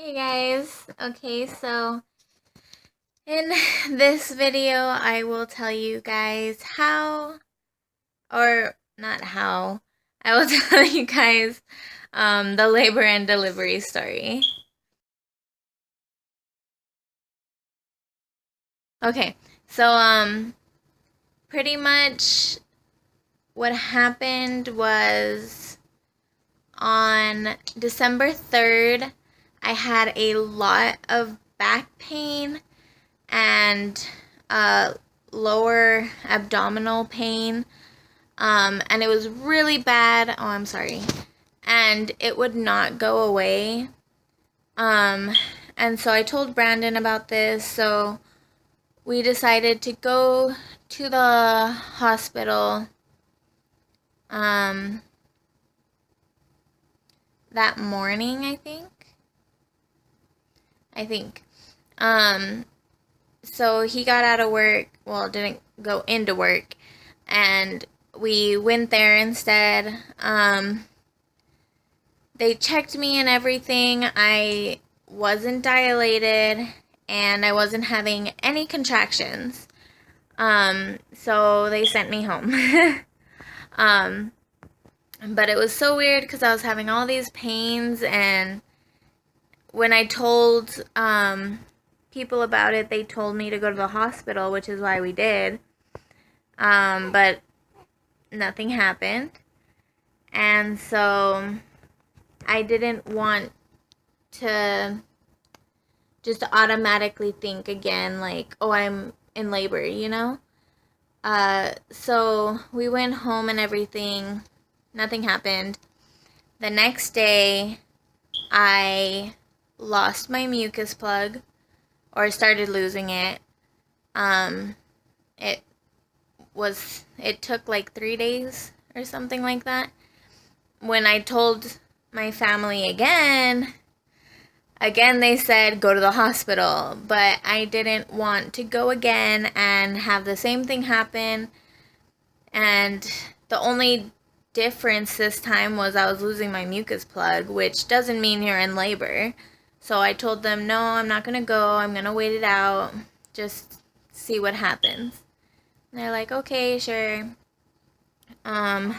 Hey guys, okay, so in this video I will tell you guys how, or not how, I will tell you guys the labor and delivery story. Okay, so pretty much what happened was on December 3rd, I had a lot of back pain and lower abdominal pain. And it was really bad. Oh, I'm sorry. And it would not go away. And so I told Brandon about this. So we decided to go to the hospital that morning, I think. So he got out of work, well, didn't go into work, and we went there instead. They checked me and everything. I wasn't dilated, and I wasn't having any contractions. So they sent me home. But it was so weird because I was having all these pains, and when I told people about it, they told me to go to the hospital, which is why we did. But nothing happened. And so I didn't want to just automatically think again, like, oh, I'm in labor, you know? So we went home and everything. Nothing happened. The next day, I lost my mucus plug, or started losing it. It took like 3 days or something like that. When I told my family again they said go to the hospital, but I didn't want to go again and have the same thing happen. And the only difference this time was I was losing my mucus plug, which doesn't mean you're in labor. So I told them, no, I'm not going to go. I'm going to wait it out. Just see what happens. And they're like, okay, sure. But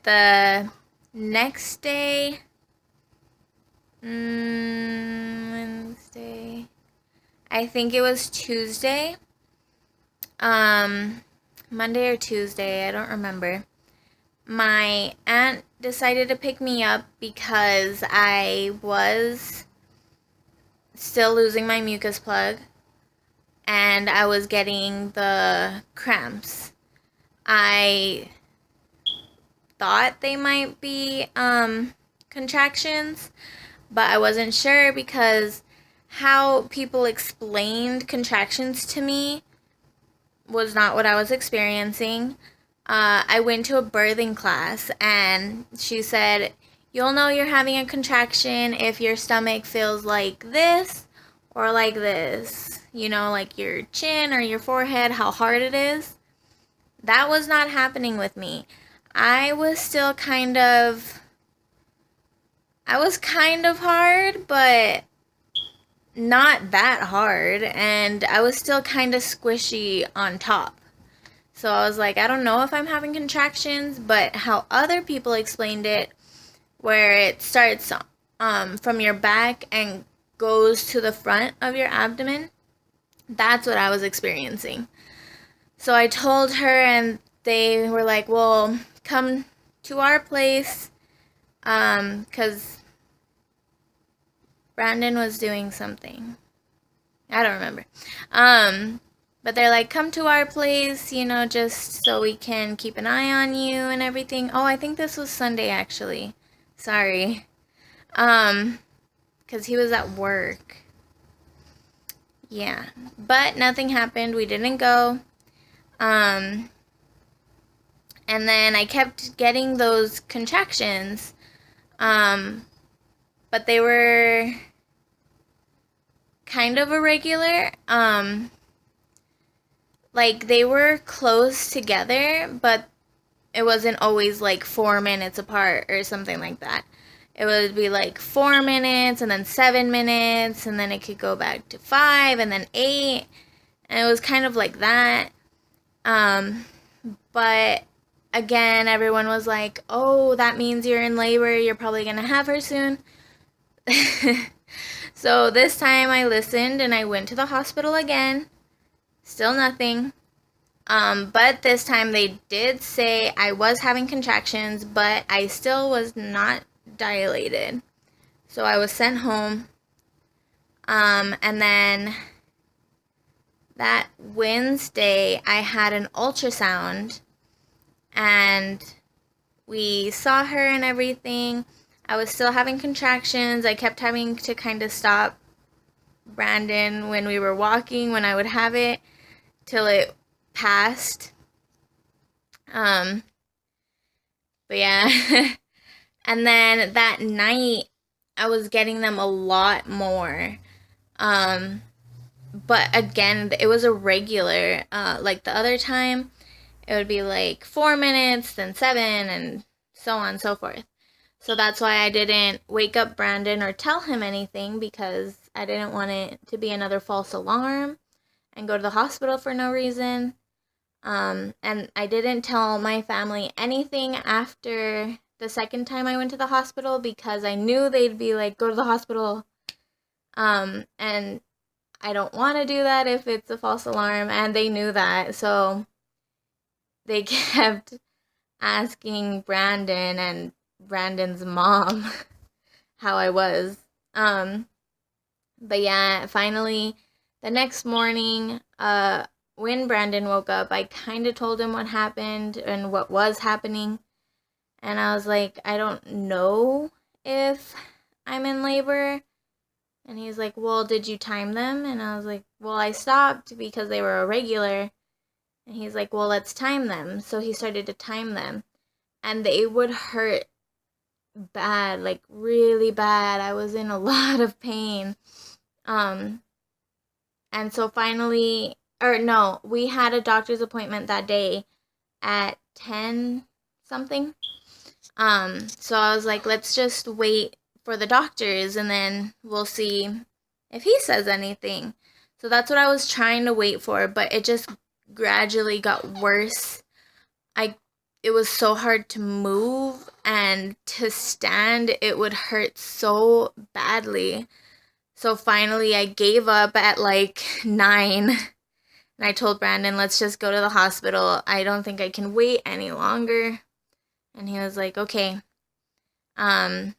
the next day, Wednesday, I think it was Tuesday, Monday or Tuesday, I don't remember. My aunt decided to pick me up because I was still losing my mucus plug and I was getting the cramps. I thought they might be contractions, but I wasn't sure because how people explained contractions to me was not what I was experiencing. I went to a birthing class and she said, you'll know you're having a contraction if your stomach feels like this or like this. You know, like your chin or your forehead, how hard it is. That was not happening with me. I was kind of hard, but not that hard, and I was still kind of squishy on top. So I was like, I don't know if I'm having contractions, but how other people explained it, where it starts from your back and goes to the front of your abdomen, that's what I was experiencing. So I told her, and they were like, well, come to our place, because Brandon was doing something. I don't remember. But they're like, come to our place, you know, just so we can keep an eye on you and everything. Oh, I think this was Sunday, actually. Sorry. Because he was at work. Yeah. But nothing happened. We didn't go. And then I kept getting those contractions. But they were kind of irregular. Like, they were close together, but it wasn't always like 4 minutes apart or something like that. it would be like 4 minutes and then 7 minutes, and then it could go back to 5 and then 8. And it was kind of like that. But again, everyone was like, oh, that means you're in labor. You're probably going to have her soon. So this time I listened and I went to the hospital again. Still nothing. But this time they did say I was having contractions, but I still was not dilated. So I was sent home. And then that Wednesday I had an ultrasound and we saw her and everything. I was still having contractions. I kept having to kind of stop Brandon when we were walking, when I would have it, till it passed. But yeah. And then that night, I was getting them a lot more. But again, it was a regular. Like the other time, it would be like 4 minutes, then 7, and so on and so forth. So that's why I didn't wake up Brandon or tell him anything, because I didn't want it to be another false alarm and go to the hospital for no reason. And I didn't tell my family anything after the second time I went to the hospital, because I knew they'd be like, go to the hospital. And I don't want to do that if it's a false alarm, and they knew that. So they kept asking Brandon and Brandon's mom how I was. But yeah, finally, the next morning, when Brandon woke up, I kind of told him what happened and what was happening. And I was like, I don't know if I'm in labor. And he's like, well, did you time them? And I was like, well, I stopped because they were irregular. And he's like, well, let's time them. So he started to time them. And they would hurt bad, like really bad. I was in a lot of pain. And so finally, or no, we had a doctor's appointment that day at 10 something. So I was like, let's just wait for the doctors and then we'll see if he says anything. So that's what I was trying to wait for, but it just gradually got worse. It was so hard to move, and to stand, it would hurt so badly. So finally I gave up at like 9. And I told Brandon, let's just go to the hospital. I don't think I can wait any longer. And he was like, okay.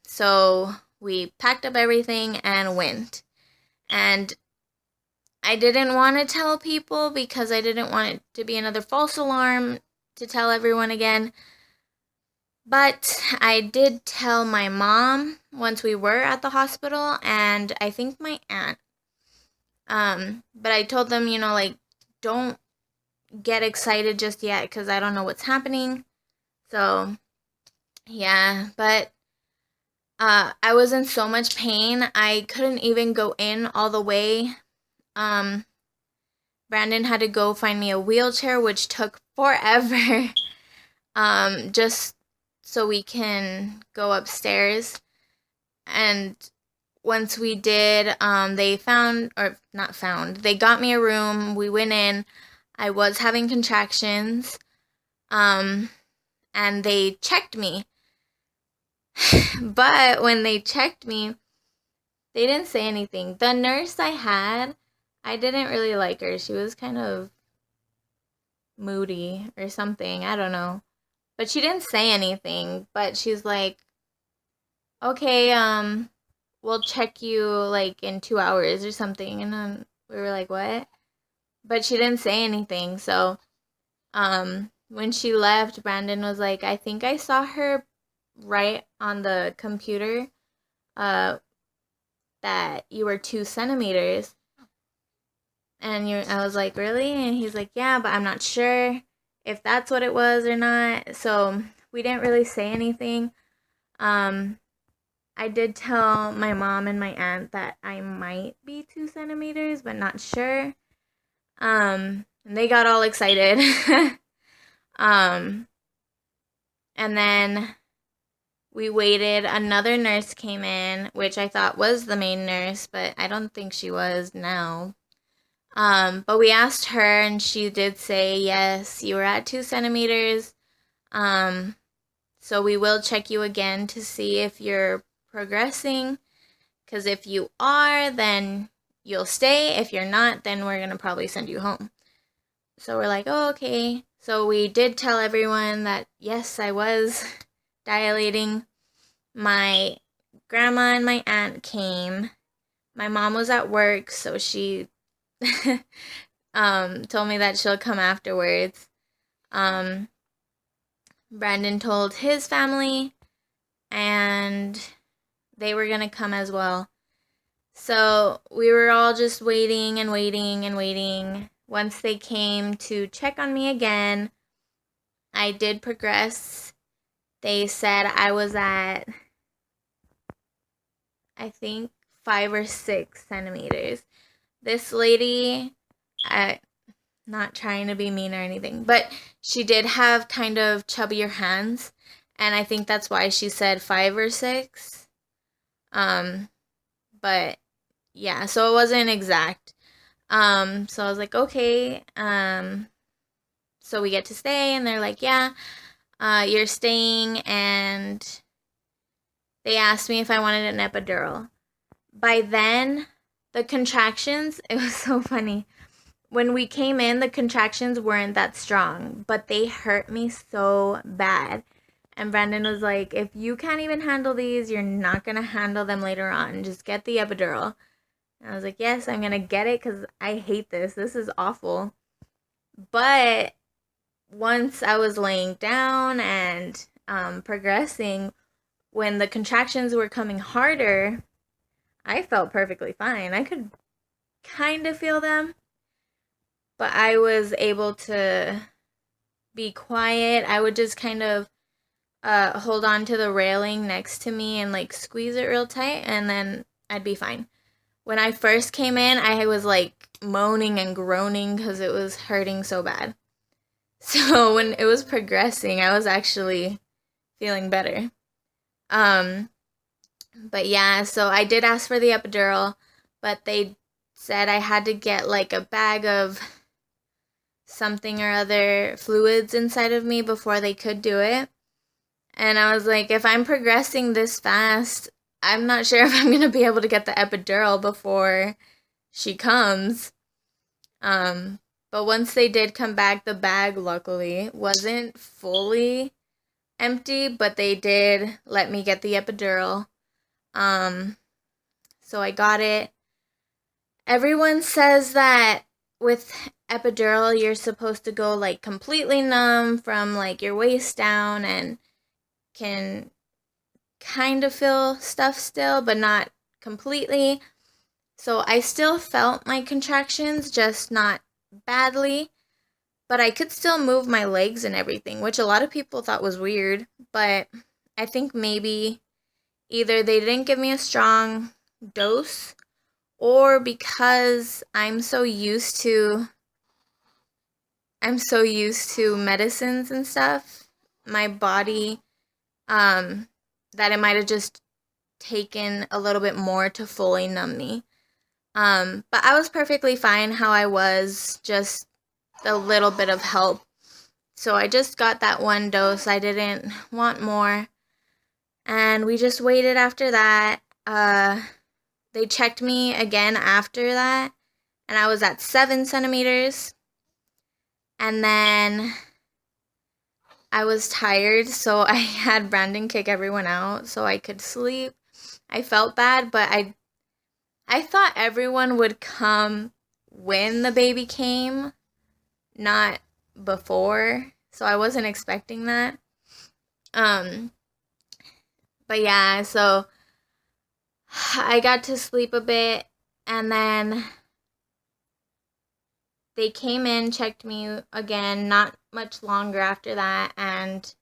So we packed up everything and went. And I didn't want to tell people because I didn't want it to be another false alarm to tell everyone again. But I did tell my mom once we were at the hospital, and I think my aunt. But I told them, like, don't get excited just yet because I don't know what's happening. So, yeah, but I was in so much pain. I couldn't even go in all the way. Brandon had to go find me a wheelchair, which took forever. Just so we can go upstairs. And once we did, they got me a room. We went in. I was having contractions. And they checked me. But when they checked me, they didn't say anything. The nurse I had, I didn't really like her. She was kind of moody or something. I don't know. But she didn't say anything. But she's like, okay, we'll check you like in 2 hours or something. And then we were like, what? But she didn't say anything. So, when she left, Brandon was like, I think I saw her write on the computer, that you were 2 centimeters. And I was like, really? And he's like, yeah, but I'm not sure if that's what it was or not. So we didn't really say anything. I did tell my mom and my aunt that I might be 2 centimeters, but not sure. And they got all excited. And then We waited. Another nurse came in, which I thought was the main nurse, but I don't think she was now. But we asked her, and she did say, yes, you were at 2 centimeters. So we will check you again to see if you're progressing. Because if you are, then you'll stay. If you're not, then we're going to probably send you home. So we're like, oh, okay. So we did tell everyone that, yes, I was dilating. My grandma and my aunt came. My mom was at work, so she told me that she'll come afterwards. Brandon told his family, and they were going to come as well. So we were all just waiting and waiting and waiting. Once they came to check on me again, I did progress. They said I was at, I think, 5 or 6 centimeters. This lady, not trying to be mean or anything, but she did have kind of chubbier hands, and I think that's why she said 5 or 6. But yeah, so it wasn't exact. So I was like, okay. So we get to stay, and they're like, yeah, you're staying, and they asked me if I wanted an epidural. By then, the contractions, it was so funny. When we came in, the contractions weren't that strong, but they hurt me so bad. And Brandon was like, if you can't even handle these, you're not going to handle them later on. Just get the epidural. And I was like, yes, I'm going to get it because I hate this. This is awful. But once I was laying down and progressing, when the contractions were coming harder, I felt perfectly fine. I could kind of feel them, but I was able to be quiet. I would just kind of hold on to the railing next to me and like squeeze it real tight, and then I'd be fine. When I first came in, I was like moaning and groaning because it was hurting so bad. So when it was progressing, I was actually feeling better. But yeah, so I did ask for the epidural, but they said I had to get like a bag of something or other fluids inside of me before they could do it. And I was like, if I'm progressing this fast, I'm not sure if I'm going to be able to get the epidural before she comes. But once they did come back, the bag, luckily, wasn't fully empty, but they did let me get the epidural. So I got it. Everyone says that with epidural, you're supposed to go like completely numb from like your waist down and can kind of feel stuff still, but not completely. So I still felt my contractions, just not badly, but I could still move my legs and everything, which a lot of people thought was weird, but I think maybe either they didn't give me a strong dose, or because I'm so used to medicines and stuff, my body, that it might have just taken a little bit more to fully numb me. But I was perfectly fine how I was, just a little bit of help. So I just got that one dose. I didn't want more. And we just waited after that. They checked me again after that, and I was at 7 centimeters. And then I was tired, so I had Brandon kick everyone out so I could sleep. I felt bad, but I thought everyone would come when the baby came, not before. So I wasn't expecting that. But yeah, so I got to sleep a bit, and then they came in, checked me again, not much longer after that, and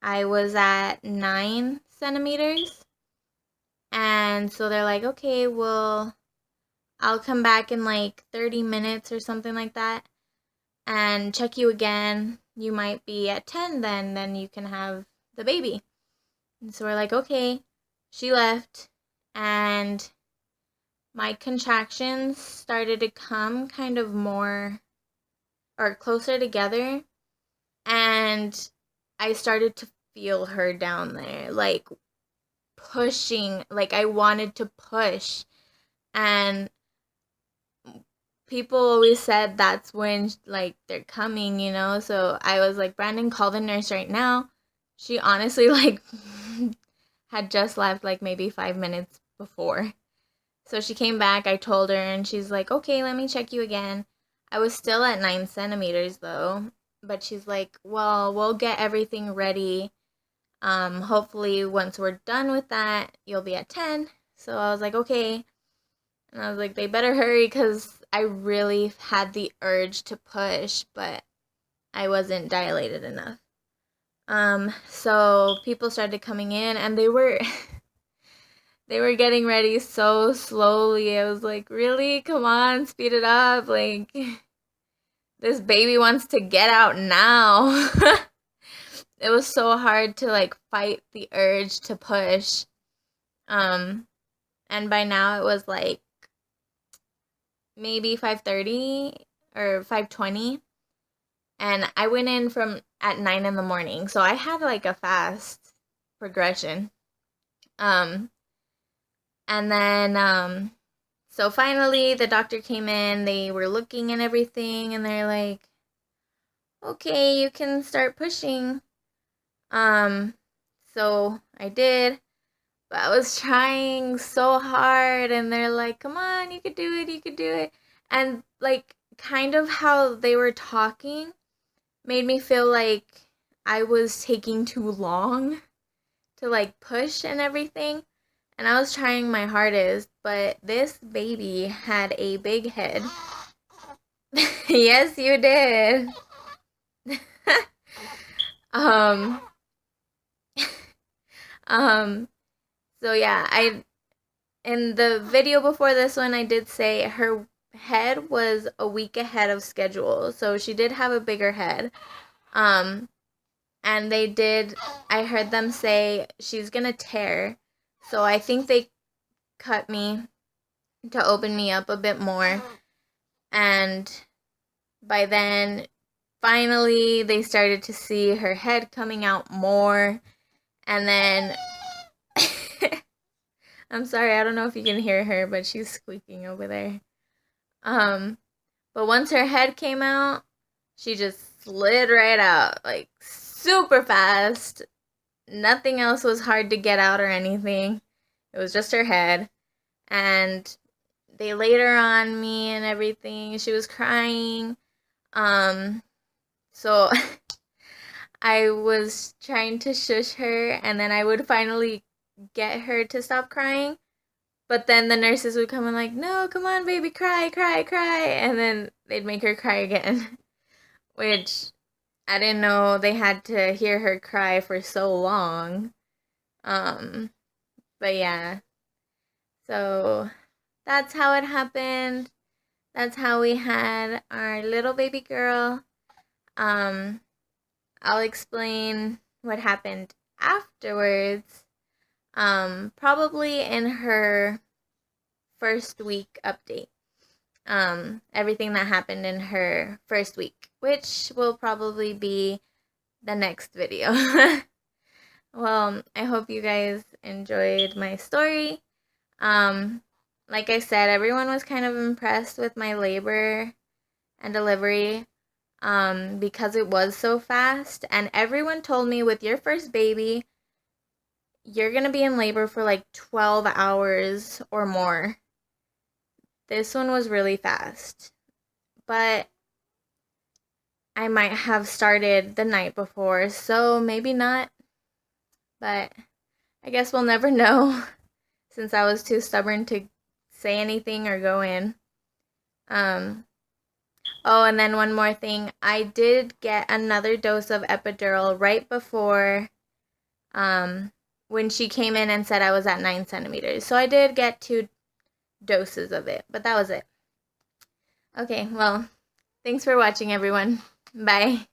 I was at 9 centimeters. And so they're like, okay, well, I'll come back in like 30 minutes or something like that and check you again. You might be at 10 then you can have the baby. And so we're like, okay. She left, and my contractions started to come kind of more or closer together, and I started to feel her down there, like pushing, like I wanted to push. And people always said that's when like they're coming, you know. So I was like, Brandon, call the nurse right now. She honestly like had just left like maybe 5 minutes before. So she came back, I told her, and she's like, okay, let me check you again. I was still at 9 centimeters though, but she's like, well, we'll get everything ready. Hopefully once we're done with that, you'll be at 10. So I was like, okay. And I was like, they better hurry because I really had the urge to push, but I wasn't dilated enough. So people started coming in, and they were they were getting ready so slowly. I was like, really? Come on, speed it up. Like, this baby wants to get out now. It was so hard to like fight the urge to push. And by now it was like maybe 5:30 or 5:20, and I went in from at 9 in the morning. So I had like a fast progression. And then so finally the doctor came in, they were looking and everything, and they're like, okay, you can start pushing. So I did, but I was trying so hard, and they're like, come on, you could do it, you could do it. And like kind of how they were talking made me feel like I was taking too long to like push and everything. And I was trying my hardest, but this baby had a big head. Yes, you did. um um so yeah, in the video before this one, I did say her head was a week ahead of schedule. So she did have a bigger head. And I heard them say she's gonna tear. So I think they cut me to open me up a bit more. And by then, finally, they started to see her head coming out more. And then, I'm sorry, I don't know if you can hear her, but she's squeaking over there. But once her head came out, she just slid right out, like super fast. Nothing else was hard to get out or anything. It was just her head. And they laid her on me and everything. She was crying. So I was trying to shush her, and then I would finally get her to stop crying. But then the nurses would come and like, no, come on, baby, cry, cry, cry. And then they'd make her cry again, which I didn't know they had to hear her cry for so long. But yeah, so that's how it happened. That's how we had our little baby girl. I'll explain what happened afterwards. Probably in her first week update. Everything that happened in her first week, which will probably be the next video. Well, I hope you guys enjoyed my story. Like I said, everyone was kind of impressed with my labor and delivery because it was so fast. And everyone told me with your first baby, you're going to be in labor for like 12 hours or more. This one was really fast. But I might have started the night before, so maybe not. But I guess we'll never know since I was too stubborn to say anything or go in. Oh, and then one more thing. I did get another dose of epidural right before when she came in and said I was at 9 centimeters. So I did get 2 doses of it, but that was it. Okay, well, thanks for watching, everyone. Bye.